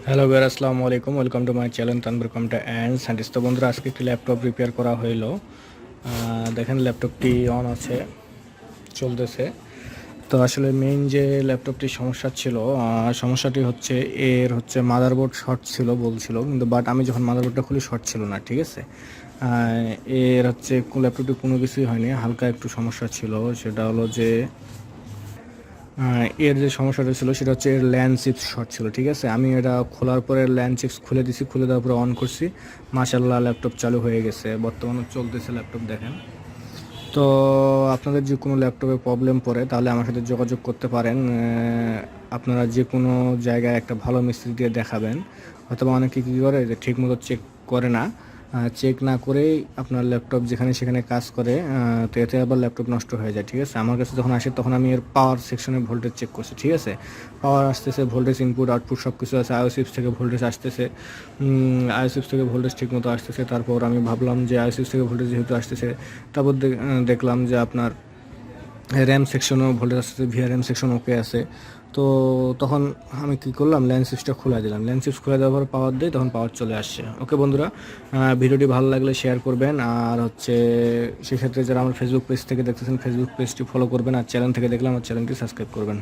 Hello guys, আসসালামু আলাইকুম। Welcome to my channel Tanvir computer and scientist. তো বন্ধুরা, আজকে একটি ল্যাপটপ রিপেয়ার করা হইলো। দেখেন ল্যাপটপটি অন আছে, চলতেছে। তো আসলে মেইন যে ল্যাপটপটির সমস্যা ছিল, সমস্যাটি হচ্ছে মাদারবোর্ড শর্ট ছিল বলছিল, কিন্তু বাট আমি যখন মাদারবোর্ডটা খুলি শর্ট ছিল না, ঠিক আছে। ল্যাপটপটি কোনো কিছুই হয়নি, হালকা একটু সমস্যা ছিল। সেটা হলো যে এর যে সমস্যাটা ছিল সেটা হচ্ছে এর ল্যান্ড চিপস শর্ট ছিল, ঠিক আছে। আমি এটা খোলার পরে ল্যান্ড চিপস খুলে দিছি, খুলে দেওয়ার পরে অন করছি, মাশাআল্লাহ ল্যাপটপ চালু হয়ে গেছে, বর্তমানে চলতেছে ল্যাপটপ। দেখেন, তো আপনাদের যে কোনো ল্যাপটপে প্রবলেম পড়ে তাহলে আমার সাথে যোগাযোগ করতে পারেন। আপনারা যে কোনো জায়গায় একটা ভালো মিস্ত্রি দিয়ে দেখাবেন। অথবা অনেকে কী করে যে ঠিকমতো চেক করে না, চেক না করেই আপনার ল্যাপটপ যেখানে সেখানে কাজ করে, তো এতে আবার ল্যাপটপ নষ্ট হয়ে যায়, ঠিক আছে। আমার কাছে যখন আসে তখন আমি এর পাওয়ার সেকশনে ভোল্টেজ চেক করছি, ঠিক আছে। পাওয়ার আসতেছে, ভোল্টেজ ইনপুট আউটপুট সব কিছু আছে, আইওসিপস থেকে ভোল্টেজ আসতেছে, আইওসিপস থেকে ভোল্টেজ ঠিকমতো আসতেছে। তারপর আমি ভাবলাম যে আইওসিপস থেকে ভোল্টেজ যেহেতু আসতেছে, তারপর দেখলাম যে আপনার র্যাম সেকশনও ভোল্টেজ আসতেছে, র্যাম সেকশন ওকে আছে। তো তখন আমি কী করলাম, ল্যান্ড সুইচটা খুলে দিলাম, ল্যান্ড সুইচ খুলে দেওয়ার পর পাওয়ার দিই, তখন পাওয়ার চলে আসছে। ওকে বন্ধুরা, ভিডিওটি ভালো লাগলে শেয়ার করবেন, আর সেক্ষেত্রে যারা আমার ফেসবুক পেজ থেকে দেখতেছেন ফেসবুক পেজটি ফলো করবেন, আর চ্যানেল থেকে দেখলে আমার চ্যানেলটি সাবস্ক্রাইব করবেন।